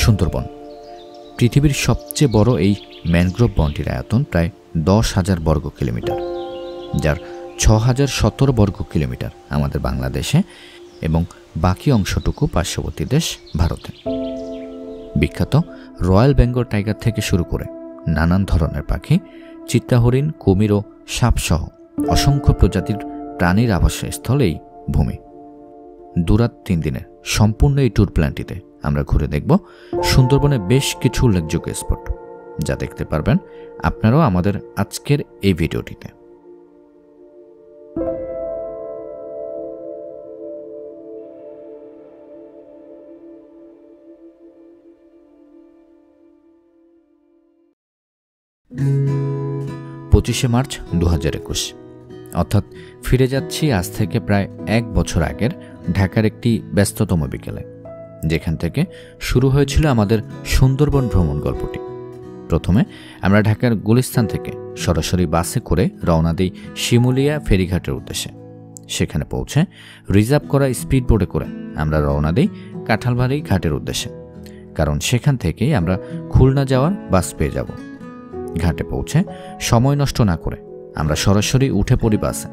সুন্দরবন পৃথিবীর সবচেয়ে বড় এই ম্যানগ্রোভ বনটির আয়তন প্রায় 10,000 বর্গ কিলোমিটার, যার 6,017 বর্গ কিলোমিটার আমাদের বাংলাদেশে এবং বাকি অংশটুকু পার্শ্ববর্তী দেশ ভারতে। বিখ্যাত রয়্যাল বেঙ্গল টাইগার থেকে শুরু করে নানান ধরনের পাখি, চিত্তা হরিণ, কুমির ও সাপসহ অসংখ্য প্রজাতির প্রাণীর আবাসস্থল এই ভূমি। দুরাত 3 দিনের সম্পূর্ণ এই ট্যুর প্ল্যানটিতে আমরা ঘুরে দেখব সুন্দরবনের বেশ কিছু উল্লেখযোগ্য স্পট, যা দেখতে পারবেন আপনারাও আমাদের আজকের এই ভিডিওটিতে। মার্চ 2021, অর্থাৎ ফিরে যাচ্ছি আজ থেকে প্রায় 1 বছর আগের ঢাকার একটি ব্যস্ততম বিকেলে, যেখান থেকে শুরু হয়েছিল আমাদের সুন্দরবন ভ্রমণ গল্পটি। প্রথমে আমরা ঢাকার গুলিস্তান থেকে সরাসরি বাসে করে রওনা দিই শিমুলিয়া ফেরিঘাটের উদ্দেশ্যে। সেখানে পৌঁছে রিজার্ভ করা স্পিডবোটে করে আমরা রওনা দিই কাঁঠালবাড়ি ঘাটের উদ্দেশ্যে, কারণ সেখান থেকেই আমরা খুলনা যাওয়ার বাস পেয়ে যাব। ঘাটে পৌঁছে সময় নষ্ট না করে আমরা সরাসরি উঠে পড়ি বাসে।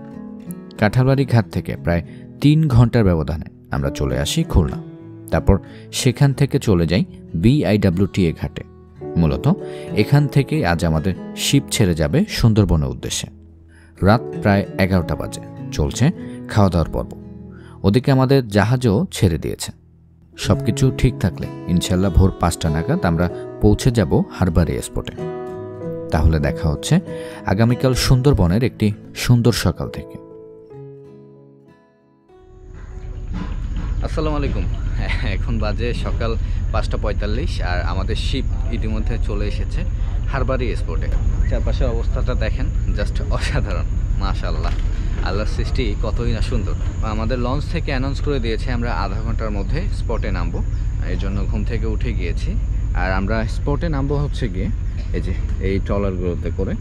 কাঁঠালবাড়ি ঘাট থেকে প্রায় 3 ঘন্টার ব্যবধানে আমরা চলে আসি খুলনা। তারপর সেখান থেকে চলে যাই BIWTA ঘাটে। মূলত এখান থেকেই আজ আমাদের শিপ ছেড়ে যাবে সুন্দরবনের উদ্দেশ্যে। রাত প্রায় 11টা বাজে, চলছে খাওয়া দাওয়ার পর্ব। ওদিকে আমাদের জাহাজও ছেড়ে দিয়েছে। সবকিছু ঠিক থাকলে ইনশাল্লাহ ভোর 5টা নাগাদ আমরা পৌঁছে যাব হারবার এয়ারপোর্টে। তাহলে দেখা হচ্ছে আগামীকাল সুন্দরবনের একটি সুন্দর সকাল থেকে। আসসালামু আলাইকুম। এখন বাজে সকাল 5:45 আর আমাদের শিপ ইতিমধ্যে চলে এসেছে হারবার এয়ারপোর্টে। চারপাশের অবস্থাটা দেখেন, জাস্ট অসাধারণ। মাশাআল্লাহ, আল্লাহর সৃষ্টি কতই না সুন্দর। আমাদের লঞ্চ থেকে অ্যানাউন্স করে দিয়েছে আমরা আধা ঘন্টার মধ্যে স্পটে নামবো। এই জন্য ঘুম থেকে উঠে গিয়েছি। আর আমরা স্পটে নামবো হচ্ছে গিয়ে এই যে এই ট্রলারগুলোতে করে।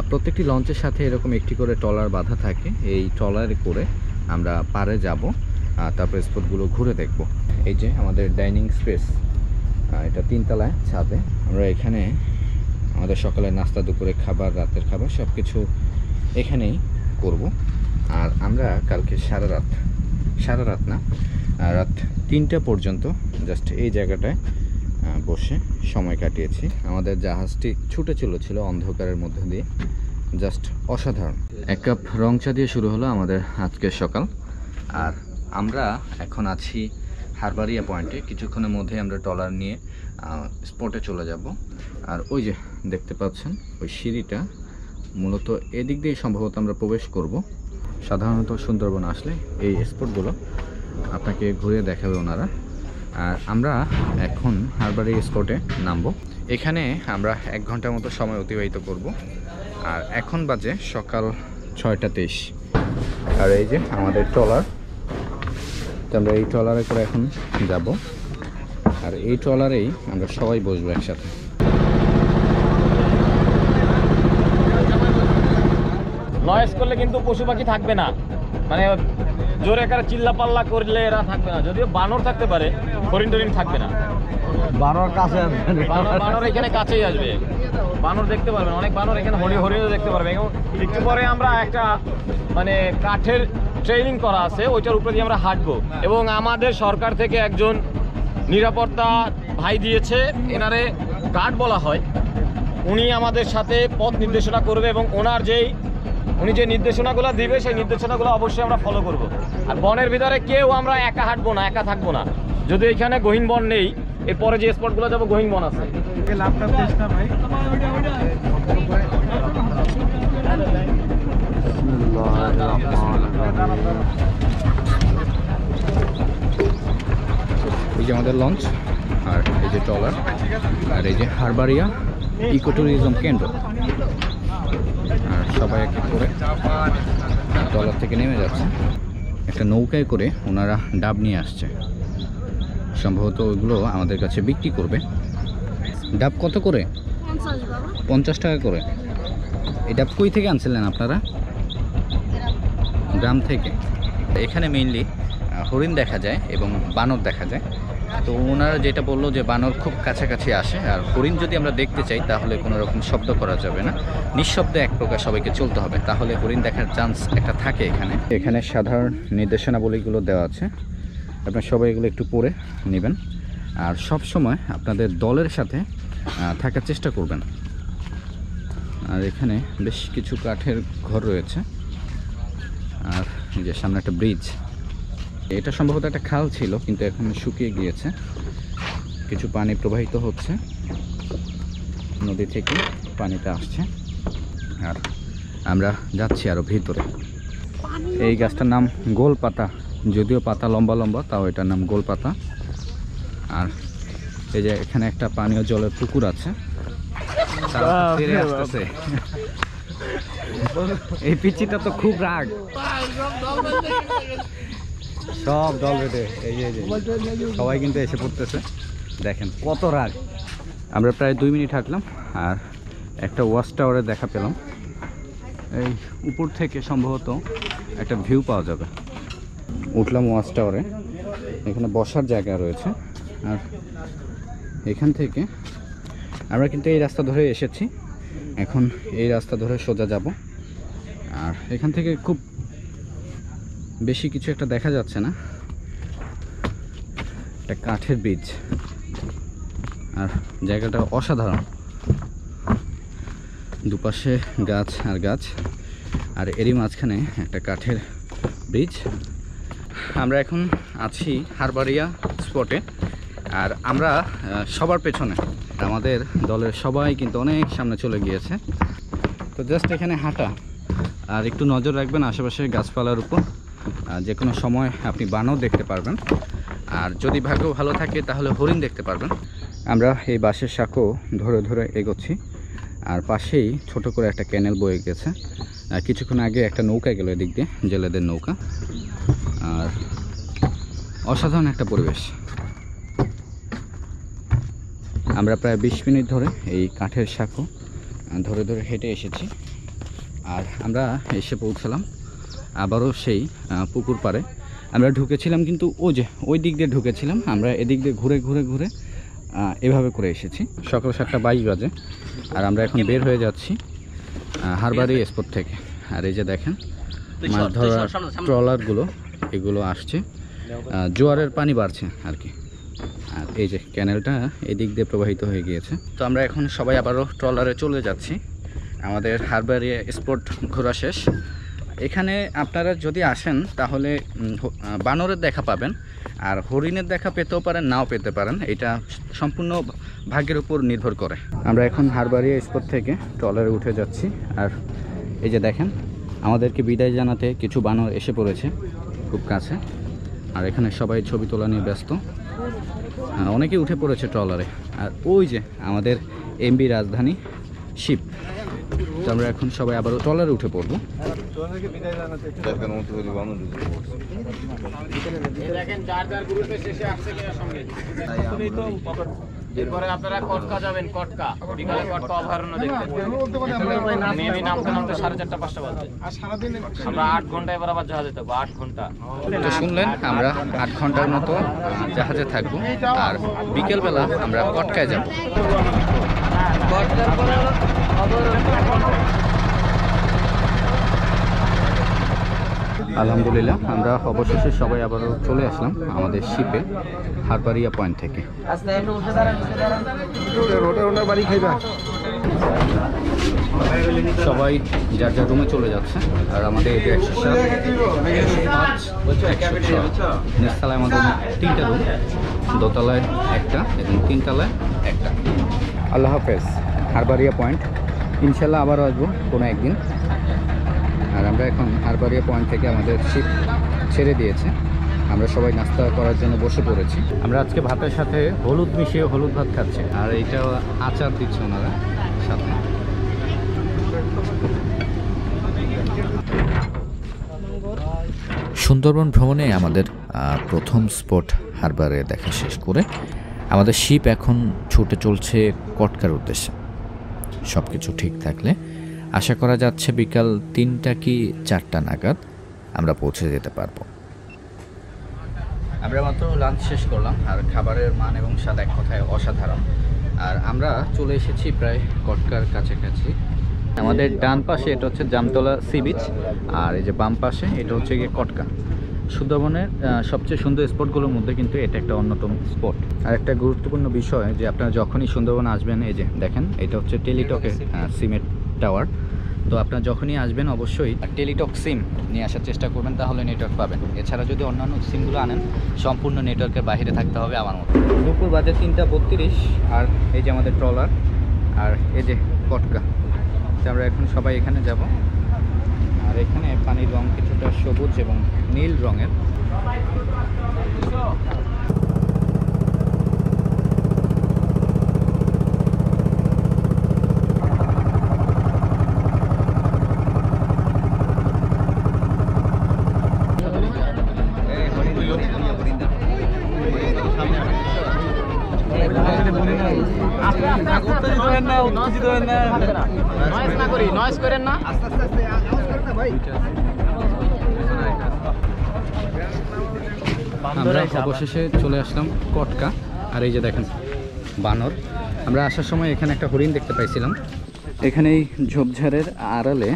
প্রত্যেকটি লঞ্চের সাথে এরকম একটি করে ট্রলার বাঁধা থাকে। এই ট্রলারে করে আমরা পারে যাব, তারপর স্পটগুলো ঘুরে দেখব। এই যে আমাদের ডাইনিং স্পেস, এটা 3 তলায় ছাদে। আমরা এখানে আমাদের সকালের নাস্তা, দুপুরে খাবার, রাতের খাবার সব কিছু এখানেই করব। আর আমরা কালকে সারা রাত না, রাত 3টা পর্যন্ত জাস্ট এই জায়গাটায় বসে সময় কাটিয়েছি। আমাদের জাহাজটি ছুটে চলেছিল অন্ধকারের মধ্যে দিয়ে, জাস্ট অসাধারণ। 1 কাপ রং চা দিয়ে শুরু হলো আমাদের আজকের সকাল। আর আমরা এখন আছি হারবারিয়া পয়েন্টে। কিছুক্ষণের মধ্যে আমরা ট্রলার নিয়ে স্পটে চলে যাব। আর ওই যে দেখতে পাচ্ছেন ওই সিঁড়িটা, মূলত এদিক দিয়ে সম্ভবত আমরা প্রবেশ করব। সাধারণত সুন্দরবন আসলে এই স্পটগুলো আপনাকে ঘুরে দেখাবে ওনারা। আর আমরা এখন হারবারি স্পটে নামবো। এখানে আমরা 1 ঘন্টার মতো সময় অতিবাহিত করব। আর এখন বাজে সকাল 6:23। আর এই যে আমাদের ট্রলার, তো আমরা এই ট্রলারে করে এখন যাব। আর এই ট্রলারেই আমরা সবাই বসবো একসাথে। নয়েজ করলে কিন্তু পশু পাখি থাকবে না, মানে জোরে একারে চিল্লা পাল্লা করলে এরা থাকবে না। যদিও বানর থাকতে পারে, হরিণ টরিণ থাকবে না। বানর কাছে আসবে, বানর এখানে কাছেই আসবে। বানর দেখতে পারবেন, অনেক বানর এখানে, হরিণও দেখতে পারবে। এবং একটু পরে আমরা একটা মানে কাঠের ট্রেনিং করা আছে, ওইটার উপরে দিয়ে আমরা হাঁটবো। এবং আমাদের সরকার থেকে একজন নিরাপত্তা ভাই দিয়েছে, এনারে গার্ড বলা হয়। উনি আমাদের সাথে পথ নির্দেশনা করবে এবং উনি যে নির্দেশনাগুলো দিবে সেই নির্দেশনাগুলো অবশ্যই আমরা ফলো করব। আর বনের ভিতরে কেউ আমরা একা হাঁটবো না, একা থাকবো না। যদি এখানে গহীন বন নেই, এরপরে যে স্পটগুলো যাবো গহীন বন আছে। এই যে আমাদের লঞ্চ, আর এই যে ট্রলার, আর এই যে হারবারিয়া ইকো ট্যুরিজম কেন্দ্র। আর সবাই এক এক করে ট্রলার থেকে নেমে যাচ্ছে। একটা নৌকায় করে ওনারা ডাব নিয়ে আসছে, সম্ভবত ওইগুলো আমাদের কাছে বিক্রি করবে। ডাব কত করে? 50 টাকা করে। এই ডাব কই থেকে আনছিলেন আপনারা? গ্রাম থেকে। এখানে মেইনলি হরিণ দেখা যায় এবং বানর দেখা যায়। তো ওনারা যেটা বললো যে বানর খুব কাছাকাছি আসে, আর হরিণ যদি আমরা দেখতে চাই তাহলে কোনো রকম শব্দ করা যাবে না, নিঃশব্দে এক প্রকার সবাইকে চলতে হবে, তাহলে হরিণ দেখার চান্স একটা থাকে। এখানে সাধারণ নির্দেশনাবলীগুলো দেওয়া আছে, আপনারা সবাই এগুলো একটু পড়ে নেবেন, আর সব সময় আপনাদের দলের সাথে থাকার চেষ্টা করবেন। আর এখানে বেশ কিছু কাঠের ঘর রয়েছে, আর এই যে সামনে একটা ব্রিজ, এটা সম্ভবত একটা খাল ছিল কিন্তু এখন শুকিয়ে গিয়েছে, কিছু পানি প্রবাহিত হচ্ছে নদী থেকে, পানিটা আসছে। আর আমরা যাচ্ছি আরও ভিতরে। এই গাছটার নাম গোলপাতা, যদিও পাতা লম্বা লম্বা, তাও এটার নাম গোলপাতা। আর এই যে এখানে একটা পানীয় জলের পুকুর আছে, এই পিচিটা তো খুব রাগ, সব দল বেঁধে এই যে সবাই কিন্তু এসে পড়তেছে, দেখেন কত রাগ। আমরা প্রায় 2 মিনিট হাঁটলাম আর একটা ওয়াচ টাওয়ারে দেখা পেলাম, এই উপর থেকে সম্ভবত একটা ভিউ পাওয়া যাবে। উঠলাম ওয়াচ টাওয়ারে, এখানে বসার জায়গা রয়েছে, আর এখান থেকে আমরা কিন্তু এই রাস্তা ধরে এসেছি, এখন এই রাস্তা ধরে সোজা যাব। আর এখান থেকে খুব বেশি কিছু একটা দেখা যাচ্ছে না, একটা কাঠের ব্রিজ, আর জায়গাটা অসাধারণ, দুপাশে গাছ আর গাছ, আর এরই মাঝখানে একটা কাঠের ব্রিজ। আমরা এখন আছি হারবাড়িয়া স্পটে, আর আমরা সবার পেছনে, আমাদের দলের সবাই কিন্তু অনেক সামনে চলে গিয়েছে। তো জাস্ট এখানে হাঁটা, আর একটু নজর রাখবেন আশেপাশে গাছপালার উপর, যে কোনো সময় আপনি বানর দেখতে পারবেন, আর যদি ভাগ্য ভালো থাকে তাহলে হরিণ দেখতে পারবেন। আমরা এই বাঁশের সাঁকো ধরে ধরে এগোচ্ছি, আর পাশেই ছোট করে একটা ক্যানেল বয়ে গেছে, আর কিছুক্ষণ আগে একটা নৌকা গেল এদিক দিয়ে, জেলেদের নৌকা। আর অসাধারণ একটা পরিবেশ। আমরা প্রায় 20 মিনিট ধরে এই কাঠের সাঁকো ধরে ধরে হেঁটে এসেছি, আর আমরা এসে পৌঁছালাম আবারও সেই পুকুর পাড়ে। আমরা ঢুকেছিলাম কিন্তু ওই দিক দিয়ে ঢুকেছিলাম, আমরা এদিক দিয়ে ঘুরে ঘুরে ঘুরে এভাবে করে এসেছি। সকাল 7:22 বাজে, আর আমরা এখন বের হয়ে যাচ্ছি হারবাড়ি স্পট থেকে। আর এই যে দেখেন মাছ ধরার ট্রলারগুলো, এগুলো আসছে, জোয়ারের পানি বাড়ছে আর কি, আর এই যে ক্যানেলটা এদিক দিয়ে প্রবাহিত হয়ে গিয়েছে। তো আমরা এখন সবাই আবারও ট্রলারে চলে যাচ্ছি, আমাদের হারবাড়ি স্পট ঘোরা শেষ। এখানে আপনারা যদি আসেন তাহলে বানরের দেখা পাবেন, আর হরিণের দেখা পেতেও পারেন, নাও পেতে পারেন, এটা সম্পূর্ণ ভাগ্যের উপর নির্ভর করে। আমরা এখন হারবাড়িয়া স্পট থেকে ট্রলারে উঠে যাচ্ছি, আর এই যে দেখেন আমাদেরকে বিদায় জানাতে কিছু বানর এসে পড়েছে খুব কাছে, আর এখানে সবাই ছবি তোলা নিয়ে ব্যস্ত, অনেকেই উঠে পড়েছে ট্রলারে। আর ওই যে আমাদের এমবি রাজধানী শিপ। তো আমরা এখন সবাই আবারও ট্রলারে উঠে পড়বো। এরপরে আপনারা কটকা যাবেন, কটকা বিকালে কটকা অভয়ারণ্য দেখতে। মেবি নামতে নামতে 4:30-5টা বাজবে, আমরা 8 ঘন্টা এবার আবার জাহাজে থাকবো, 8 ঘন্টা। তো শুনলেন, আমরা 8 ঘন্টার মতো জাহাজে থাকবো, আর বিকেলবেলা আমরা কটকায় যাব। আলহামদুলিল্লাহ, আমরা অবশেষে সবাই আবারও চলে আসলাম আমাদের শিপে হারবাড়িয়া পয়েন্ট থেকে। সবাই যার যার রুমে চলে যাচ্ছে, আর আমাদের এই যে 107, নিচতলায় আমাদের 3টা রুম, দোতলায় একটা এবং 3 তলায় একটা। আল্লাহ হাফেজ হারবাড়িয়া পয়েন্ট, ইনশাল্লাহ আবারও আসবো কোনো একদিন। আর আমরা এখন হারবাড়িয়া পয়েন্ট থেকে আমাদের শিপ ছেড়ে দিয়েছে, আমরা সবাই নাস্তা করার জন্য বসে পড়েছি। আমরা আজকে ভাতের সাথে হলুদ মিশিয়ে হলুদ ভাত খাচ্ছি, আর এইটা আচার দিচ্ছে ওনারা সাথে। সুন্দরবন ভ্রমণে আমাদের প্রথম স্পট হারবারে দেখা শেষ করে আমাদের শিপ এখন ছুটে চলছে কটকার উদ্দেশ্যে। সব কিছু ঠিক থাকলে আশা করা যাচ্ছে বিকাল 3টা কি 4টা নাগাদ আমরা পৌঁছে যেতে পারবো। আমরা মাত্র লাঞ্চ শেষ করলাম, আর খাবারের মান এবং স্বাদ এক কথায় অসাধারণ। আর আমরা চলে এসেছি প্রায় কটকার কাছাকাছি। আমাদের ডান পাশে এটা হচ্ছে জামতলা সি বিচ, আর এই যে বাম পাশে এটা হচ্ছে গিয়ে কটকা। সুন্দরবনের সবচেয়ে সুন্দর স্পটগুলোর মধ্যে কিন্তু এটা একটা অন্যতম স্পট। আর একটা গুরুত্বপূর্ণ বিষয় যে আপনারা যখনই সুন্দরবন আসবেন, এই যে দেখেন এটা হচ্ছে টেলিটকের সিমের টাওয়ার। তো আপনারা যখনই আসবেন অবশ্যই টেলিটক সিম নিয়ে আসার চেষ্টা করবেন, তাহলে নেটওয়ার্ক পাবেন। এছাড়া যদি অন্যান্য সিমগুলো আনেন সম্পূর্ণ নেটওয়ার্কের বাইরে থাকতে হবে আমার মতো। দুপুর বাজে 3:32, আর এই যে আমাদের ট্রলার, আর এই যে কটকা। আমরা এখন সবাই এখানে যাব। আর এখানে পানির রং কিছুটা সবুজ এবং নীল রঙের। আমরা অবশেষে চলে আসলাম কটকা। আর এই যে দেখেন বানর। আমরা আসার সময় এখানে একটা হরিণ দেখতে পাইছিলাম। এখানে এই ঝোপঝাড়ের আড়ালে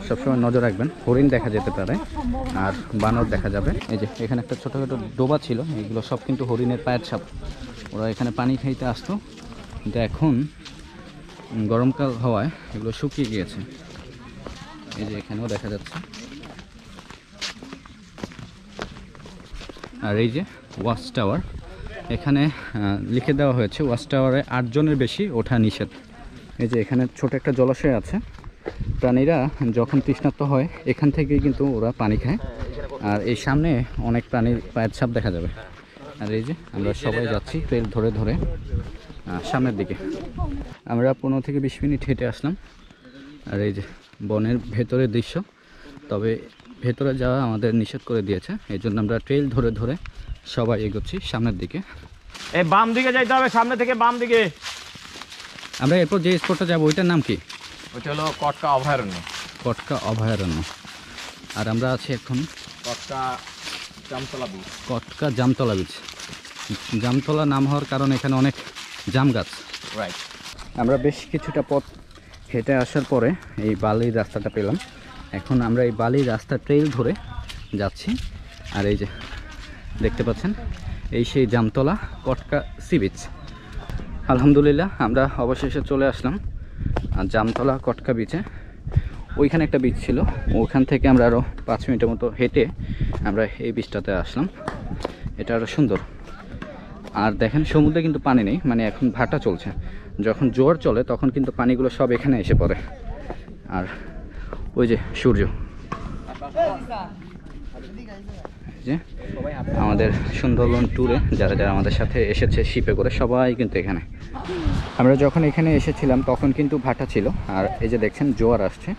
সবসময় নজর রাখবেন, হরিণ দেখা যেতে পারে আর বানর দেখা যাবে। এই যে এখানে একটা ছোটোখাটো ডোবা ছিল, এগুলো সব কিন্তু হরিণের পায়ের ছাপ। ওরা এখানে পানি খাইতে আসতো, কিন্তু এখন গরমকাল হওয়ায় এগুলো শুকিয়ে গিয়েছে। এই যে এখানেও দেখা যাচ্ছে। আর এই যে ওয়াচ টাওয়ার, এখানে লিখে দেওয়া হয়েছে ওয়াচ টাওয়ারে 8 জনের বেশি ওঠা নিষেধ। এই যে এখানে ছোট একটা জলাশয় আছে, প্রাণীরা যখন তৃষ্ণার্ত হয় এখান থেকেই কিন্তু ওরা পানি খায়। আর এই সামনে অনেক প্রাণীর পায়ের ছাপ দেখা যাবে। আর এই যে আমরা সবাই যাচ্ছি ট্রেল ধরে ধরে সামনের দিকে। আমরা 15 থেকে 20 মিনিট হেঁটে আসলাম। আর এই যে বনের ভেতরের দৃশ্য, তবে ভেতরে যাওয়া আমাদের নিষেধ করে দিয়েছে, এই জন্য আমরা ট্রেল ধরে ধরে সবাই এগোচ্ছি সামনের দিকে। এই বাম দিকে যাইতে হবে, সামনে থেকে বাম দিকে। আমরা এরপর যে স্পটটা যাবো ওইটার নাম কি? ওইটা হলো কটকা অভয়ারণ্য। কটকা অভয়ারণ্য। আর আমরা আছি এখন কটকা জামতলা বিচ। কটকা জামতলা বিচ। জামতলা নাম হওয়ার কারণে এখানে অনেক জাম গাছ। রাইট। আমরা বেশ কিছুটা পথ হেঁটে আসার পরে এই বালির রাস্তাটা পেলাম। এখন আমরা এই বালির রাস্তা ট্রেল ধরে যাচ্ছি। আর এই যে দেখতে পাচ্ছেন এই সেই জামতলা কটকা সি বিচ। আলহামদুলিল্লাহ আমরা অবশেষে চলে আসলাম জামতলা কটকা বিচে। ওইখানে একটা বিচ ছিল, ওখান থেকে আমরা আরও 5 মিনিটের মতো হেঁটে আমরা এই বিচটাতে আসলাম। এটা আরও সুন্দর। আর দেখেন সমুদ্রে কিন্তু পানি নেই, মানে এখন ভাটা চলছে। যখন জোয়ার চলে তখন কিন্তু পানিগুলো সব এখানে এসে পড়ে। আর ওই যে সূর্য, যে আমাদের সুন্দরবন ট্যুরে যারা যারা আমাদের সাথে এসেছে শিপে করে সবাই কিন্তু এখানে। আমরা যখন এখানে এসেছিলাম তখন কিন্তু ভাটা ছিল। আর এই যে দেখছেন জোয়ার আসছে,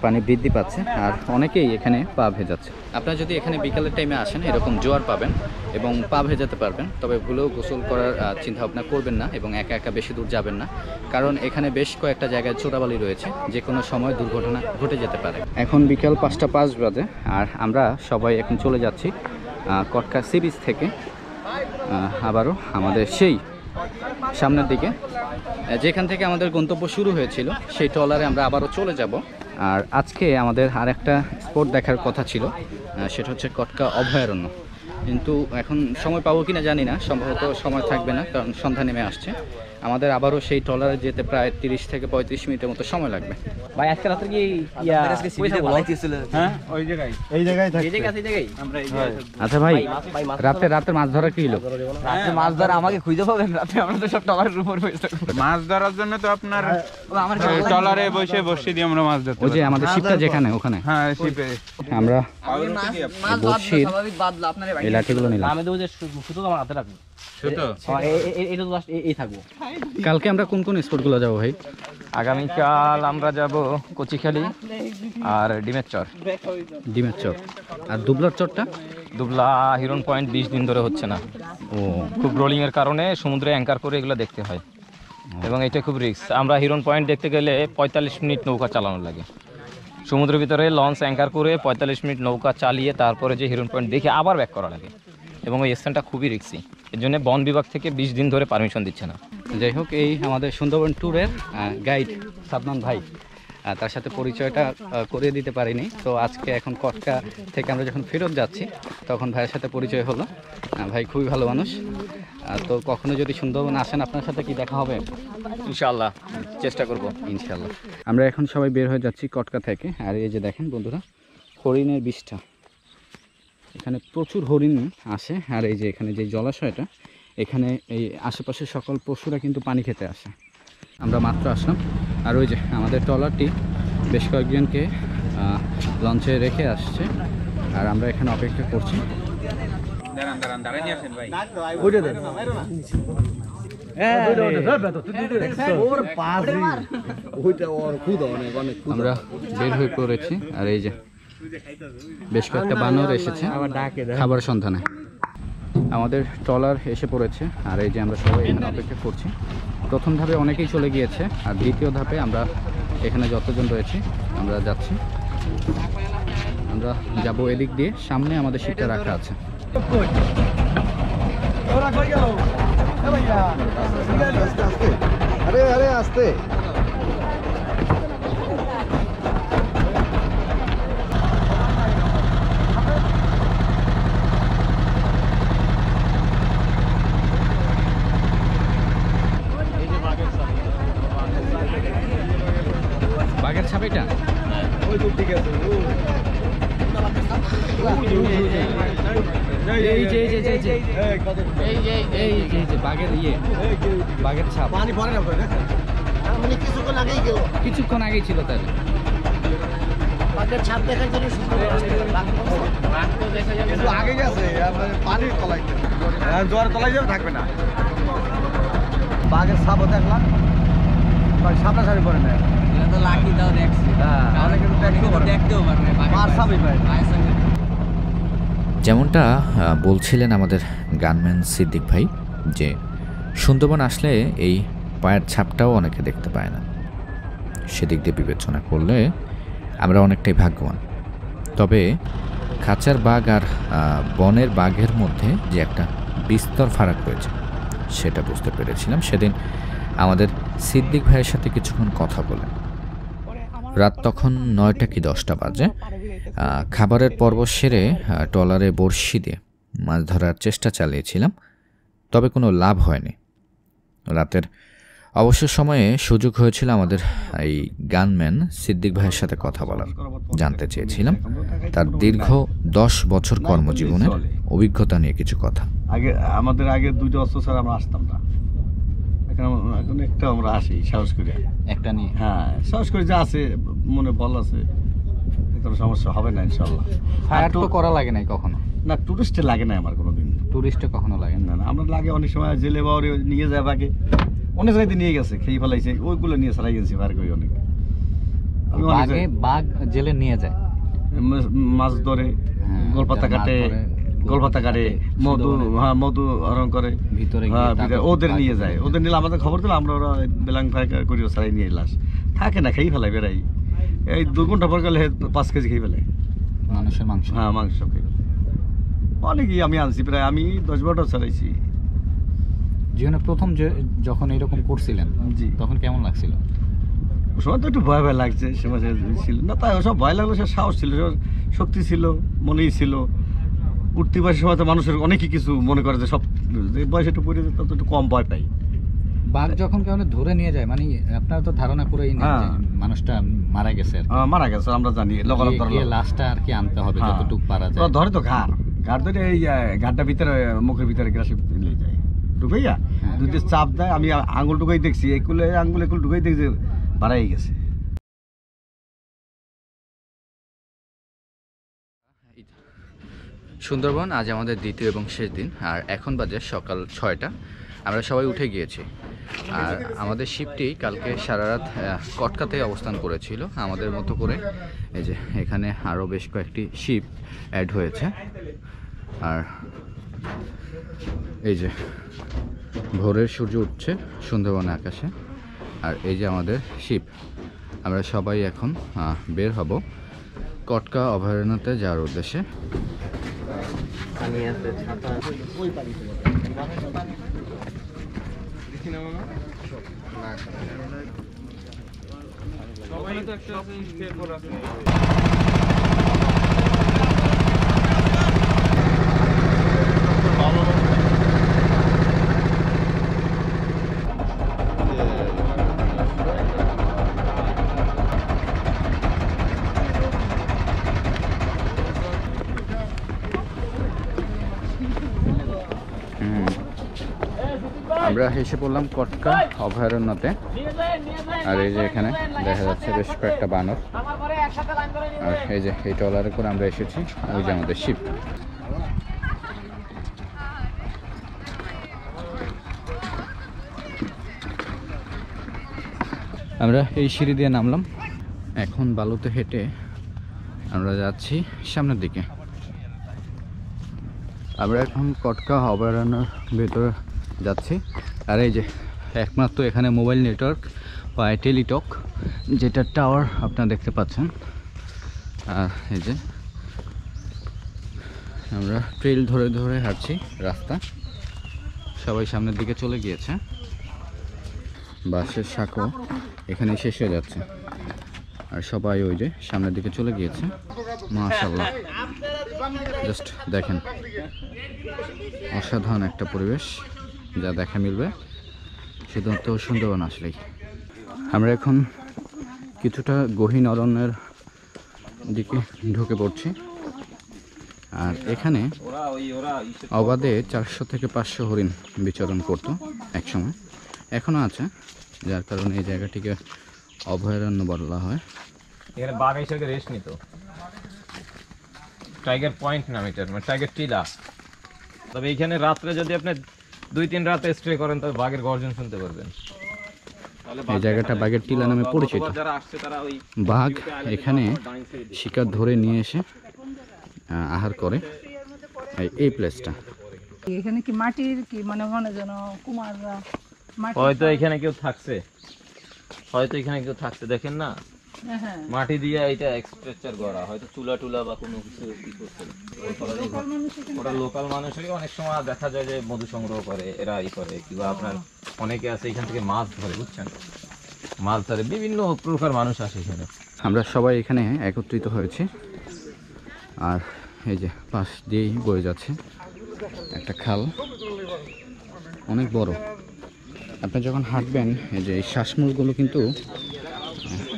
পানি বৃদ্ধি পাচ্ছে, আর অনেকেই এখানে পা ভেজাচ্ছে। আপনারা যদি এখানে বিকালের টাইমে আসেন এরকম জোয়ার পাবেন এবং পা ভেজাতে পারবেন, তবে ভুলেও গোসল করার চিন্তাভাবনা করবেন না এবং একা একা বেশি দূর যাবেন না, কারণ এখানে বেশ কয়েকটা জায়গায় চোরাবালি রয়েছে, যে কোনো সময় দুর্ঘটনা ঘটে যেতে পারে। এখন বিকাল 5:05 বাজে, আর আমরা সবাই এখন চলে যাচ্ছি কটকা সি বিচ থেকে আবারও আমাদের সেই সামনের দিকে, যেখান থেকে আমাদের গন্তব্য শুরু হয়েছিল সেই ট্রলারে আমরা আবারও চলে যাব। আর আজকে আমাদের আরেকটা স্পট দেখার কথা ছিল, সেটা হচ্ছে কটকা অভয়ারণ্য। কিন্তু এখন সময় পাবো কিনা জানি না, সম্ভবত সময় থাকবে না, কারণ সন্ধ্যা নেমে আসছে। আমাদের আবারও সেই ট্রলারে যেতে প্রায় 30 থেকে 35 মিনিটের মতো সময় লাগবে। ভাই আজকে রাতে কি হ্যাঁ ওই জায়গায় এই জায়গায় থাকতে আমরা এই আচ্ছা ভাই, রাতে মাছ ধরা কি হলো? রাতে মাছ ধরা আমাকে খুঁজে পাবেন, রাতে আমরা তো সব ট্রলারের উপর বসে মাছ ধরার জন্য তো আপনার ট্রলারে বসে বসে দিয়ে আমরা মাছ ধরতে ওই যে আমাদের শিপটা যেখানে ওখানে হ্যাঁ শিপে আমরা বসির এই লাঠিগুলো নিলাম। আমি তো যে সুতো আমার হাতে রাখবো, সুতো এটা তো এই থাকবো। কালকে আমরা কোন কোন স্পটগুলো যাবো ভাই? আগামীকাল আমরা যাব কচিখালি আর ডিমের চর। ডিমের চর আর দুবলার চরটা? দুবলা হিরন পয়েন্ট 20 দিন ধরে হচ্ছে না, ও খুব রোলিং এর কারণে সমুদ্রে অ্যাঙ্কার করে এগুলো দেখতে হয়, এবং এটা খুব রিস্ক। আমরা হিরন পয়েন্ট দেখতে গেলে 45 মিনিট নৌকা চালানো লাগে। সমুদ্রের ভিতরে লঞ্চ অ্যাঙ্কার করে 45 মিনিট নৌকা চালিয়ে তারপরে যে হিরন পয়েন্ট দেখে আবার ব্যাক করা লাগে। এবং ওই স্থানটা খুবই রিস্কি, এর জন্য বন বিভাগ থেকে 20 দিন ধরে পারমিশন দিচ্ছে না। যাই হোক, এই আমাদের সুন্দরবন ট্যুরের গাইড সাদমান ভাই, তার সাথে পরিচয়টা করিয়ে দিতে পারিনি। তো আজকে এখন কটকা থেকে আমরা যখন ফেরত যাচ্ছি তখন ভাইয়ের সাথে পরিচয় হলো। ভাই খুবই ভালো মানুষ। তো কখনো যদি সুন্দরবন আসেন আপনার সাথে কি দেখা হবে? ইনশাআল্লাহ চেষ্টা করব। ইনশাল্লাহ। আমরা এখন সবাই বের হয়ে যাচ্ছি কটকা থেকে। আর এই যে দেখেন বন্ধুরা, হরিণের বিষটা, এখানে প্রচুর হরিণ আসে। আর এই যে এখানে যে জলাশয়টা, এখানে এই আশেপাশের সকল পশুরা কিন্তু পানি খেতে আসে। আমরা মাত্র আসলাম। আর ওই যে আমাদের ট্রলারটি বেশ কয়েকজনকে লঞ্চে রেখে আসছে, আর আমরা এখানে অপেক্ষা করছি। আমরা বের হয়ে পড়েছি। আর এই যে বেশ কয়েকটা বানর এসেছে খাবার সন্ধানে। আমাদের ট্রলার এসে পড়েছে। আর এই যে আমরা সবাই এখানে অপেক্ষা করছি। প্রথম ধাপে অনেকেই চলে গিয়েছে, আর দ্বিতীয় ধাপে আমরা এখানে যতজন রয়েছি আমরা যাচ্ছি। আমরা যাব এদিক দিয়ে, সামনে আমাদের শিপটা রাখা আছে। আরে আস্তে বাঘের ছাপ এটা? বাঘের বাঘের ছাপ কিছুক্ষণ আগেই ছিল তাহলে। বাঘের ছাপ দেখার জন্য আগে গেছে পানির তলায়, জোয়ার তলায় যাবে থাকবে না। বাঘের ছাপও দেখলাম, সামনাসামনি করে নেয়। যেমনটা বলছিলেন আমাদের গানম্যান সিদ্দিক ভাই, যে সুন্দরবন আসলে এই পায়ের ছাপটাও অনেকে দেখতে পায় না। সেদিক দিয়ে বিবেচনা করলে আমরা অনেকটাই ভাগ্যবান। তবে খাঁচার বাঘ আর বনের বাঘের মধ্যে যে একটা বিস্তর ফারাক রয়েছে সেটা বুঝতে পেরেছিলাম সেদিন আমাদের সিদ্দিক ভাইয়ের সাথে কিছুক্ষণ কথা বলে। রাত তখন 9টা কি 10টা বাজে। খাবারের পর্ব সেরে ট্রলারে বড়শি দিয়ে মাছ ধরার চেষ্টা চালিয়েছিলাম, তবে কোনো লাভ হয়নি। রাতের অবসর সময়ে সুযোগ হয়েছিল আমাদের এই গানম্যান সিদ্দিক ভাইয়ের সাথে কথা বলার। জানতে চেয়েছিলাম তার দীর্ঘ 10 বছর কর্মজীবনের অভিজ্ঞতা নিয়ে কিছু কথা। আমাদের আগে 2টা অস্ত্র ছাড়া আমরা আসতাম না, এখন একটা আমরা আসি সাহস করে একটা নিয়ে। হ্যাঁ, সাহস করে যা আছে মনে বল আছে, কোনো সমস্যা হবে না ইনশাল্লাহ। ফায়ার তো করা লাগে নাই কখনো? না, টুরিস্টে লাগে না আমার কোনোদিন। টুরিস্টে কখনো লাগে না না, আমরা লাগে অনেক সময় জেলে বাউরে নিয়ে যায় বাঘে, অনেক জায়গাতে নিয়ে গেছে, খেয়ে ফেলাইছে, ওইগুলো নিয়ে ছাড়াই গেছি ফায়ার করি অনেক। বাঘ জেলে নিয়ে যায়, মাছ ধরে, গোলপাতা কাটে, গোলপাতা কাটে, মধু হরণ করে ভিতরে ওদের নিয়ে যায়। ওদের নিলে আমাদের খবর দিলে আমরা ওরা বেলাং ফায়ার করি ছাড়াই নিয়ে লাশ থাকে না, খেয়ে ফেলাই বেড়াই। এই 2 ঘন্টা পর গেলে 5 কেজি খেয়ে ফেলে মানুষের মাংস। হ্যাঁ, মাংস খেয়ে অনেকই আমি আনছি, প্রায় আমি 10-12টা ছাড়াইছি। জীবনে প্রথম যখন এরকম করছিলেন, জি, তখন কেমন লাগছিল? সময় তো একটু ভয় লাগছে, সময় ছিল না, তাই সব ভয় লাগলো, সে সাহস ছিল, শক্তি ছিল, মনেই ছিল। উঠতি বয়সের সময় তো মানুষের অনেকই কিছু মনে করে যে সব বয়সে একটু পড়ে যেত, একটু কম ভয় পাই। বাঘ যখন কেউ ধরে নিয়ে যায়, মানে আপনারা তো ধারণা করেই নেন যে মানুষটা মারা গেছে। মারা গেছে আমরা জানি, লাশটা আর কি আনতে হবে যতটুকু পারা যায়। ধরে তো ঘাড় ধরে এই ঘাড়টা ভিতরে, মুখের ভিতরে গ্রাসে নিয়ে যায়, ঢুকাইয়া দুধে চাপ দেয়। আমি আঙুল ঢুকাই দেখছি, একুলে আঙুল ঢুকাই দেখছি বাড়াই গেছে। সুন্দরবন আজ আমাদের দ্বিতীয় এবং শেষ দিন, আর এখন বাজে সকাল 6টা। আমরা সবাই উঠে গিয়েছি। আর আমাদের শিপটি কালকে সারা রাত কটকাতে অবস্থান করেছিল আমাদের মতো করে। এই যে এখানে আরও বেশ কয়েকটি শিপ অ্যাড হয়েছে। আর এই যে ভোরের সূর্য উঠছে সুন্দরবনের আকাশে। আর এই যে আমাদের শিপ। আমরা সবাই এখন বের হব কটকা অভয়ারণ্যতে যাওয়ার উদ্দেশ্যে। আমরা এসে পড়লাম কটকা অভয়ারণ্যতে। আর এই যে এখানে দেখা যাচ্ছে বেশ কয়েকটা বানর। আর এই যে এই ট্রলারে করে আমরা এসেছি, ওই যে আমাদের শিপ। আমরা এই সিঁড়ি দিয়ে নামলাম, এখন বালুতে হেঁটে আমরা যাচ্ছি সামনের দিকে। আমরা এখন কটকা অভয়ারণ্যের ভেতরে যাচ্ছি। আর এই যে একমাত্র এখানে মোবাইল নেটওয়ার্ক বা টেলিটক, যেটা টাওয়ার আপনারা দেখতে পাচ্ছেন। আর এই যে আমরা ট্রেল ধরে ধরে হাঁটছি রাস্তা, সবাই সামনের দিকে চলে গিয়েছে। বাসের সাঁকো এখানে শেষ হয়ে যাচ্ছে, আর সবাই ওই যে সামনের দিকে চলে গিয়েছে। মাশাআল্লাহ, জাস্ট দেখেন, অসাধারণ একটা পরিবেশ যা দেখা মিলবে শুধুমাত্র সুন্দরবন আসলেই। আমরা এখন কিছুটা গহীন অরণ্যের দিকে ঢুকে পড়ছি। আর এখানে অবাধে 400 থেকে 500 হরিণ বিচরণ করতো একসময়, এখনও আছে, যার কারণে এই জায়গাটিকে অভয়ারণ্য বলা হয়। এখানে বাঘ এসে রেস্ট নিত। টাইগার পয়েন্ট নাম এটার, মানে টাইগার টিলা। তবে এইখানে রাত্রে যদি আপনি 2-3 রাত স্টে করেন তবে বাঘের গর্জন শুনতে পারবেন। এই জায়গাটা বাঘের টিলা নামে পরিচিত। বাঘ এখানে শিকার ধরে নিয়ে এসে আহার করে এই প্লেসটা। এখানে কি মাটির কি মনে যেন কুমাররা হয়তো এখানে কেউ থাকছে, দেখেন না, মাটি দিয়ে এটা স্ট্রাকচার করা, হয়তো চুলা টুলা বা কোনো কিছু কি করছে। ওটা লোকাল মানুষেরই অনেক সময় দেখা যায় যে মধু সংগ্রহ করে, এরা করে, কিংবা আপনার অনেকে আছে এখান থেকে মাছ ধরে, বুঝছেন, মাছ ধরে, বিভিন্ন প্রকার মানুষ আসে এখানে। আমরা সবাই এখানে একত্রিত হয়েছি। আর এই যে পাশ দিয়েই বয়ে যাচ্ছে একটা খাল, অনেক বড়। আপনি যখন হাঁটবেন এই যে এই শ্বাসমূলগুলো কিন্তু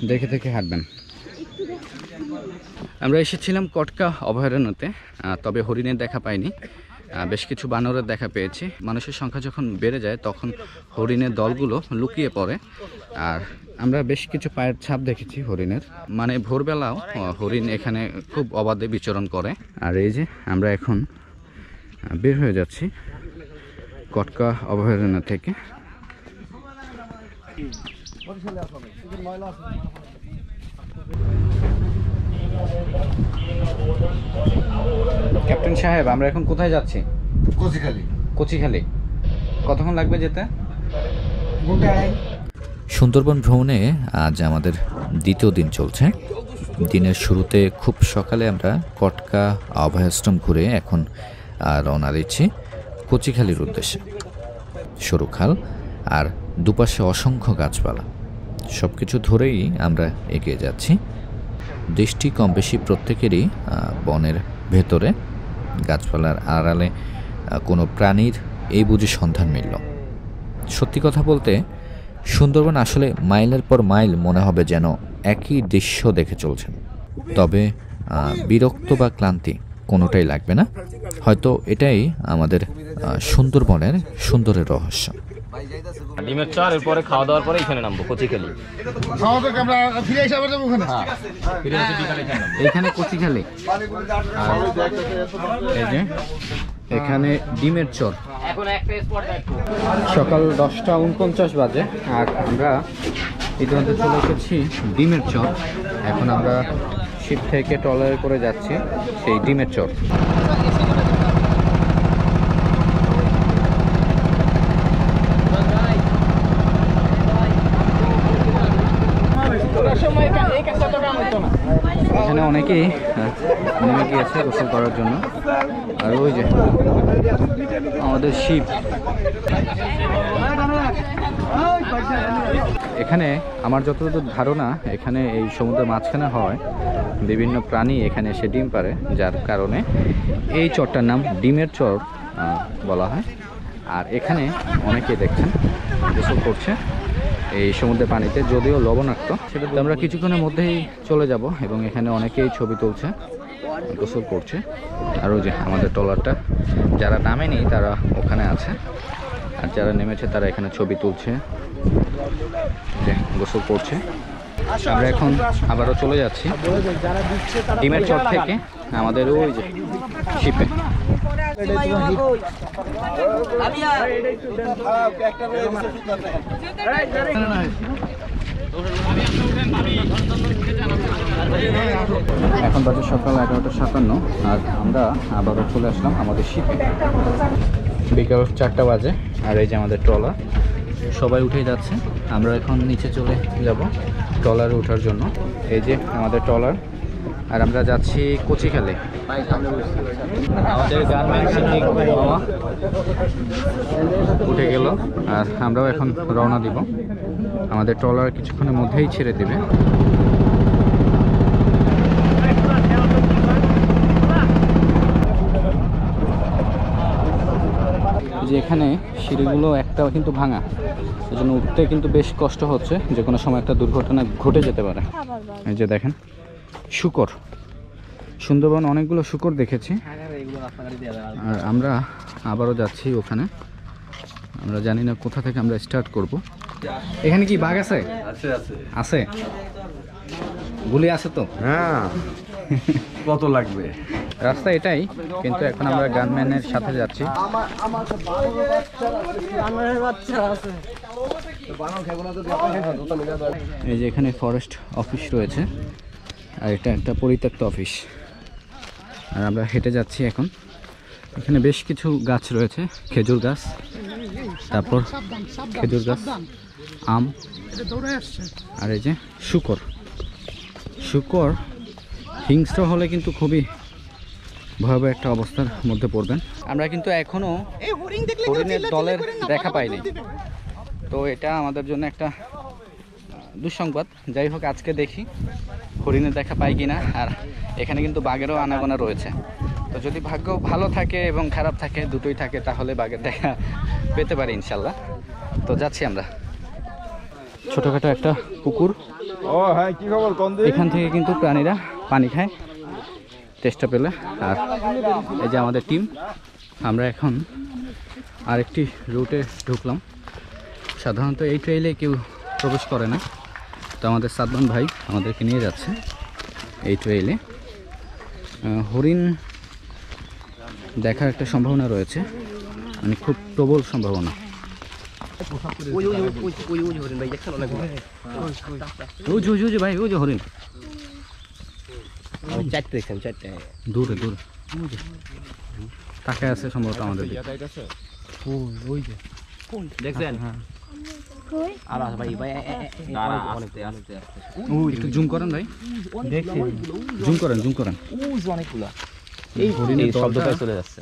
দেখে দেখে হাঁটবেন। আমরা এসেছিলাম কটকা অভয়ারণ্যতে, তবে হরিণের দেখা পাইনি, বেশ কিছু বানরের দেখা পেয়েছি। মানুষের সংখ্যা যখন বেড়ে যায় তখন হরিণের দলগুলো লুকিয়ে পড়ে। আর আমরা বেশ কিছু পায়ের ছাপ দেখেছি হরিণের, মানে ভোরবেলাও হরিণ এখানে খুব অবাধে বিচরণ করে। আর এই যে আমরা এখন বের হয়ে যাচ্ছি কটকা অভয়ারণ্য থেকে। ক্যাপ্টেন সাহেব, আমরা এখন কোথায় যাচ্ছি? কচিখালি। কতক্ষণ লাগবে যেতে? সুন্দরবন ভ্রমণে আজ আমাদের দ্বিতীয় দিন চলছে। দিনের শুরুতে খুব সকালে আমরা কটকা অভয়াশ্রম ঘুরে এখন রওনা দিচ্ছি কচিখালির উদ্দেশ্যে। সরু খাল আর দুপাশে অসংখ্য গাছপালা, সব কিছু ধরেই আমরা এগিয়ে যাচ্ছি। দৃষ্টি কম বেশি প্রত্যেকেরই বনের ভেতরে, গাছপালার আড়ালে কোনো প্রাণীর এই বুঝি সন্ধান মিলল। সত্যি কথা বলতে সুন্দরবন আসলে মাইলের পর মাইল মনে হবে যেন একই দৃশ্য দেখে চলছেন। তবে বিরক্ত বা ক্লান্তি কোনোটাই লাগবে না। হয়তো এটাই আমাদের সুন্দরবনের সুন্দরের রহস্য। ডিমের চর, এরপরে খাওয়া দাওয়ার পরে এখানে নামবো কচিখালি। এখানে কচিখালি, এই যে এখানে ডিমের চর। সকাল 10:49 বাজে আর আমরা ইতিমধ্যে চলে এসেছি ডিমের চর। এখন আমরা শিপ থেকে ট্রলারে করে যাচ্ছি সেই ডিমের চর। সময় এই কাজটা তো কাম হতো না। এখানে অনেকেই নেমে গিয়েছে গোসল করার জন্য। আর ওই যে আমাদের শিপ, এখানে আমার যতদূর ধারণা এখানে এই সমুদ্রের মাঝখানে হয় বিভিন্ন প্রাণী এখানে এসে ডিম পারে, যার কারণে এই চরটার নাম ডিমের চর বলা হয়। আর এখানে অনেকেই দেখছেন গোসল করছে এই সমুদ্রের পানিতে, যদিও লবণাক্ত। সেটাতে আমরা কিছুক্ষণের মধ্যেই চলে যাব এবং এখানে অনেকেই ছবি তুলছে, গোসল করছে। আর ওই যে আমাদের ট্রলারটা, যারা নামেনি তারা ওখানে আছে, আর যারা নেমেছে তারা এখানে ছবি তুলছে, গোসল করছে। আমরা এখন আবারও চলে যাচ্ছি ডিমের চর থেকে আমাদের ওই যে শিপে। এখন বাজে সকাল 11:57, আর আমরা আবারও চলে আসলাম আমাদের শিপে। বিকাল 4টা বাজে, আর এই যে আমাদের ট্রলার, সবাই উঠে যাচ্ছে। আমরা এখন নিচে চলে যাব ট্রলারে ওঠার জন্য। এই যে আমাদের ট্রলার, আর আমরা যাচ্ছি কচিখালে। আমাদের গার্মেন্টস মামা উঠে গেল, আর আমরাও এখন রওনা দিব। আমাদের ট্রলার কিছুক্ষণের মধ্যেই ছেড়ে দেবে। যে এখানে সিঁড়িগুলো একটাও কিন্তু ভাঙা, এই জন্য উঠতে কিন্তু বেশ কষ্ট হচ্ছে, যে কোনো সময় একটা দুর্ঘটনা ঘটে যেতে পারে। এই যে দেখেন শূকর, সুন্দরবন অনেকগুলো শূকর দেখেছি। আর আমরা আবারও যাচ্ছি ওখানে, আমরা জানি না কোথা থেকে আমরা স্টার্ট করব। এখানে কি বাঘ আছে? আছে, গুলি আছে তো? হ্যাঁ, কত লাগবে? রাস্তা এটাই, কিন্তু এখন আমরা গানম্যানের সাথে যাচ্ছি। এই যে এখানে ফরেস্ট অফিস রয়েছে, আর এটা একটা পরিত্যক্ত অফিস। আর আমরা হেঁটে যাচ্ছি এখন। এখানে বেশ কিছু গাছ রয়েছে, খেজুর গাছ, তারপর খেজুর গাছ, আম, আর এই যে শূকর। শূকর হিংস্র হলে কিন্তু খুবই ভয়াবহ একটা অবস্থার মধ্যে পড়বেন। আমরা কিন্তু এখনো হরিণের দলের দেখা পাইনি, তো এটা আমাদের জন্য একটা দুঃসংবাদ। যাই হোক, আজকে দেখি হরিণের দেখা পাই কিনা। আর এখানে কিন্তু বাঘেরও আনাগোনা রয়েছে, তো যদি ভাগ্য ভালো থাকে এবং খারাপ থাকে, দুটোই থাকে, তাহলে বাঘের দেখা পেতে পারি ইনশাল্লাহ। তো যাচ্ছি আমরা। ছোটোখাটো একটা পুকুর, এখান থেকে কিন্তু প্রাণীরা পানি খায় চেষ্টা পেলে। আর এই যে আমাদের টিম, আমরা এখন আরেকটি রুটে ঢুকলাম। সাধারণত এই ট্রেইলে কেউ প্রবেশ করে না, তো আমাদের সাদমান ভাই আমাদেরকে নিয়ে যাচ্ছে এই ট্রেইলে। হরিণ দেখার একটা সম্ভাবনা রয়েছে, মানে খুব প্রবল সম্ভাবনা। ভাই ওই যে হরিণ, দূরে দূরে তাকে আছে সম্ভবত আমাদের দিকে। দেখছেন? একটু জুম করেন ভাই, জুম করেন, জুম করেন। এই হরিণের শব্দটাই চলে যাচ্ছে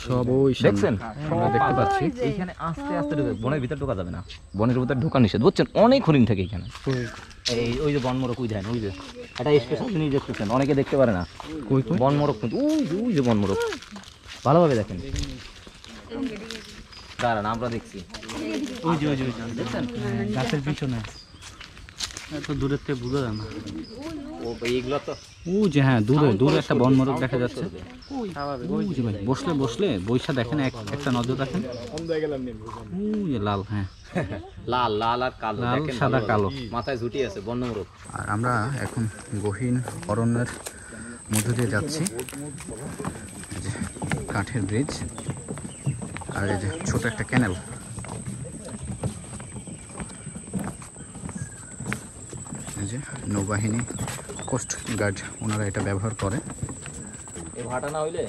সব ওই দেখছেন, আমরা দেখতে পাচ্ছি। এইখানে আস্তে আস্তে ঢুকে, বনের ভিতর ঢোকা যাবে না, বনের ভিতর ঢোকা নিষেধ, বুঝছেন? অনেক হরিণ থাকে এখানে। এই ওই যে বনমোরক, ওই দেন, ওই যে এটা স্পেশাল জিনিস দেখতেছেন, অনেকে দেখতে পারে না। বনমোরক কিন্তু ওই যে বনমোরক, ভালোভাবে দেখেন। দাঁড়ান, আমরা দেখছি ওই যে দেখছেন গাছের পিছনে, এত দূরের থেকে বোঝা যায় না। ও এইগুলো তো ওই যে, হ্যাঁ, দূরে দূরে একটা বনমোরক দেখা যাচ্ছে। ওই যে ভাই, বসলে বসলে বৈশা দেখেন, একটা নজর রাখেন। ওই যে লাল, হ্যাঁ, লাল লাল আর কালো, লাল সাদা কালো, মাথায় ঝুটি আছে বনমোরক। আর আমরা এখন গহীন অরণ্যের মধ্যে দিয়ে যাচ্ছি। এই যে কাঠের ব্রিজ, আর এই যে ছোট একটা ক্যানেল। এই যে নৌবাহিনী, কোস্ট গার্ড, ওনারা এটা ব্যবহার করে। এই ভাটা না হইলে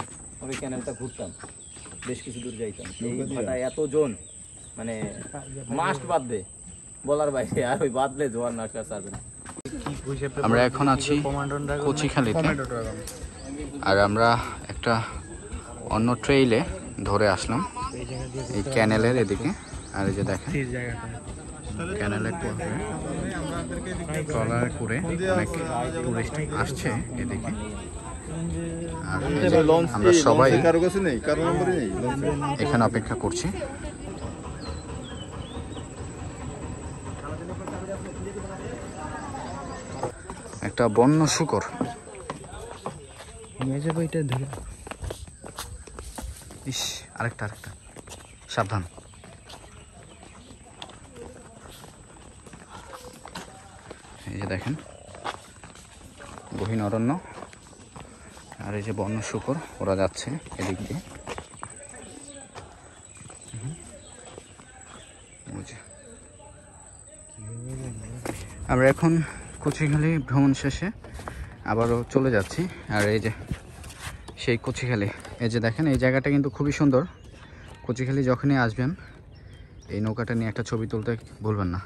ওই ক্যানেলটা ঘুরতাম, বেশ কিছু দূর যাইতাম। এই ভাটা এত জন, মানে মাস্ট বাঁধবে বলার বাইরে, আর ওই বাঁধলে জোয়ার নাচা আসবে না। আমরা এখন আছি কচিখালিতে, আর আমরা একটা অন্য ট্রেইলে ধরে আসলাম এই ক্যানেলের এদিকে। আর এই যে দেখেন ক্যানেলে ট্রলার করে অনেক টুরিস্ট আসছে এদিকে। আর আমরা সবাই এখানে অপেক্ষা করছি। একটা বন্য শূকর, ইস আরেকটা সাবধান। এই যে দেখেন গহীন অরণ্য, আর এই যে বন্য শূকর ওরা যাচ্ছে এদিক দিয়ে। আমরা এখন কচিখালি ভ্রমণ শেষে আবারও চলে যাচ্ছি। আর এই যে সেই কচিখালি, এই যে দেখেন এই জায়গাটা কিন্তু খুবই সুন্দর। কচিখালি যখনই আসবেন এই নৌকাটা নিয়ে একটা ছবি তুলতে ভুলবেন না।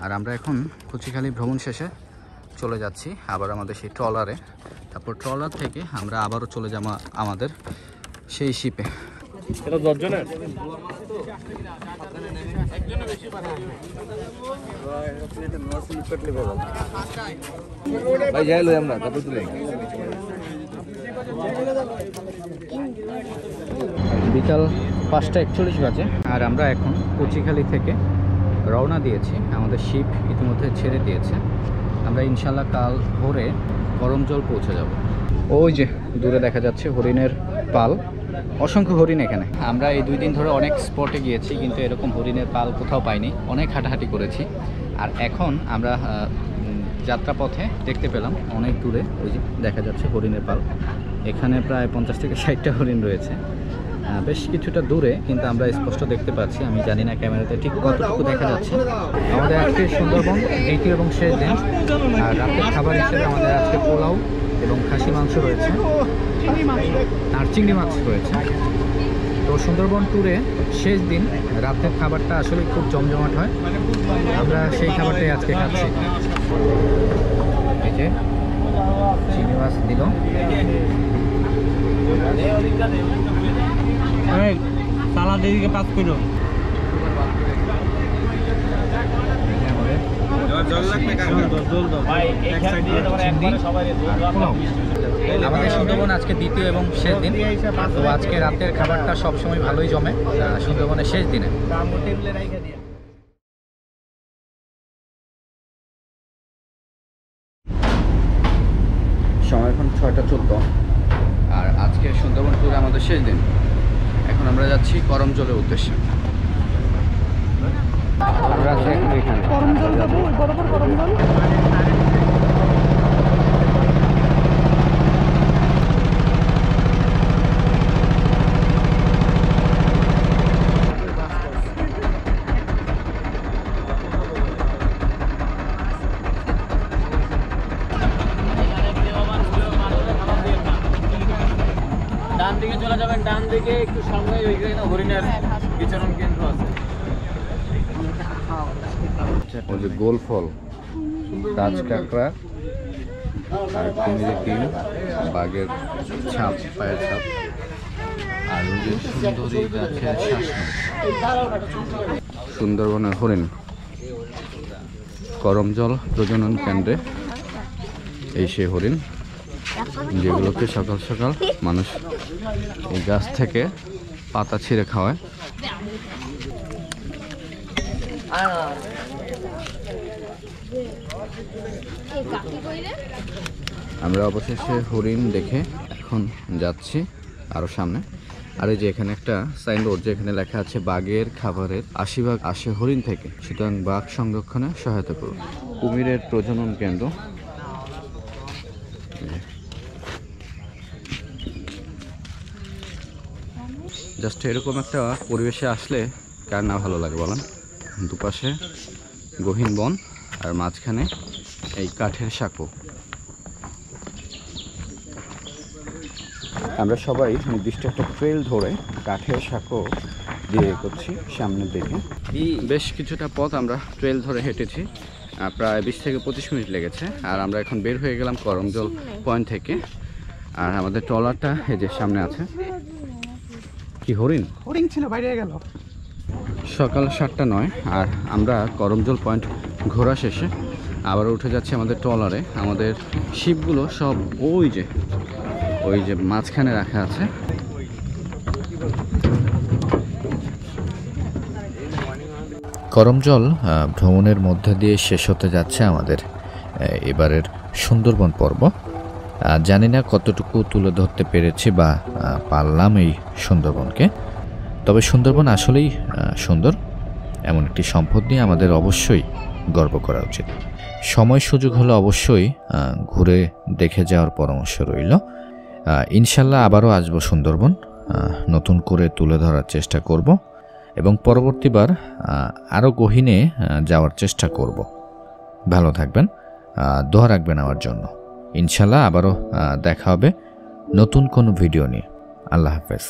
আর আমরা এখন কচিখালি ভ্রমণ শেষে চলে যাচ্ছি আবার আমাদের সেই ট্রলারে। তারপর ট্রলার থেকে আমরা আবারও চলে যাব আমাদের সেই শিপে। এটা 10 জনের ভাই যাই লই আমরা তারপর তুলে। বিকাল 5:41 বাজে, আর আমরা এখন কচিখালি থেকে রওনা দিয়েছি। আমাদের শিপ ইতিমধ্যে ছেড়ে দিয়েছে। আমরা ইনশাল্লাহ কাল ভোরে করমজল পৌঁছে যাব। ওই যে দূরে দেখা যাচ্ছে হরিণের পাল, অসংখ্য হরিণ এখানে। আমরা এই 2 দিন ধরে অনেক স্পটে গিয়েছি, কিন্তু এরকম হরিণের পাল কোথাও পাইনি। অনেক হাঁটাহাঁটি করেছি। আর এখন আমরা যাত্রাপথে দেখতে পেলাম অনেক দূরে ওই যে দেখা যাচ্ছে হরিণের পাল। এখানে প্রায় 50 থেকে 60টা হরিণ রয়েছে, বেশ কিছুটা দূরে, কিন্তু আমরা স্পষ্ট দেখতে পাচ্ছি। আমি জানি না ক্যামেরাতে ঠিক কতটুকু দেখা যাচ্ছে। আমাদের আজকে সুন্দরবন দ্বিতীয় এবং শেষ দিন, আর রাতের খাবার হিসেবে আমাদের আজকে পোলাও এবং খাসি মাংস রয়েছে আর চিংড়ি মাছ রয়েছে। তো সুন্দরবন ট্যুরে শেষ দিন রাতের খাবারটা আসলে খুব জমজমাট হয়। আমরা সেই খাবারটাই আজকে খাচ্ছি। এই যে চিংড়ি মাছ দিল, সালাদ এদিকে পাস করো। আমাদের সুন্দরবন আজকে দ্বিতীয় এবং শেষ দিন। তো আজকে রাতের খাবারটা সবসময় ভালোই জমে সুন্দরবনের শেষ দিনে। সময় এখন 6:14, আর আজকে সুন্দরবন ট্যুরে আমাদের শেষ দিন। এখন আমরা যাচ্ছি করমজলের উদ্দেশ্যে। করমজল যাবো, ওই বরাবর করমজল। ডান দিকে চলে যাবেন, ডান দিকে একটু সামনে ওইখানে হরিণের বিচরণ কেন্দ্র আছে। ওই যে গোল ফল, তাজ কাঁকড়া, আর কুমিরের ডিম, বাঘের ছাপ, পায়ের ছাপ, আর ওই যে সুন্দরী গাছের শাসন। সুন্দরবনের হরিণ করমজল প্রজনন কেন্দ্রে এই সেই হরিণ, যেগুলোকে সকাল সকাল মানুষ এই গাছ থেকে পাতা ছিঁড়ে খাওয়ায়। আমরা অবশেষে হরিণ দেখে এখন যাচ্ছি আরো সামনে। আর এই যে এখানে একটা সাইনবোর্ড, যেখানে লেখা আছে বাঘের খাবারের 80% আসে হরিণ থেকে, সুতরাং বাঘ সংরক্ষণে সহায়তা করুন। কুমিরের প্রজনন কেন্দ্র। জাস্ট এরকম একটা পরিবেশে আসলে কার না ভালো লাগে বলেন। দুপাশে গহীন বন আর মাঝখানে এই কাঠের সাঁকো। আমরা সবাই নির্দিষ্ট একটা ট্রেল ধরে কাঠের সাঁকো দিয়ে এগোচ্ছি সামনের দিকে। বেশ কিছুটা পথ আমরা ট্রেল ধরে হেঁটেছি, প্রায় 20 থেকে 25 মিনিট লেগেছে। আর আমরা এখন বের হয়ে গেলাম করমজল পয়েন্ট থেকে। আর আমাদের ট্রলারটা এই যে সামনে আছে। কি হরিণ? হরিণ ছিল, বাইরে গেল। সকাল 7:09 আর আমরা করমজল পয়েন্ট ঘোরা শেষে আবার উঠে যাচ্ছি আমাদের ট্রলারে। আমাদের শিপগুলো সব ওই যে মাঝখানে রাখা আছে। করমজল ভ্রমণের মধ্যে দিয়ে শেষ হতে যাচ্ছে আমাদের এবারের সুন্দরবন পর্ব। জানি না কতটুকু তুলে ধরতে পেরেছি বা পারলাম এই সুন্দরবনকে, তবে সুন্দরবন আসলেই সুন্দর। এমন একটি সম্পদ নিয়ে আমাদের অবশ্যই গর্ব করা উচিত। সময় সুযোগ হলে অবশ্যই ঘুরে দেখে যাওয়ার পরামর্শ রইল। ইনশাল্লাহ আবারও আসবো সুন্দরবন, নতুন করে তুলে ধরার চেষ্টা করব এবং পরবর্তীবার আরও গহীনে যাওয়ার চেষ্টা করব। ভালো থাকবেন, দোয়া রাখবেন আমার জন্য। ইনশাল্লাহ আবারও দেখা হবে নতুন কোনো ভিডিও নিয়ে। আল্লাহ হাফেজ।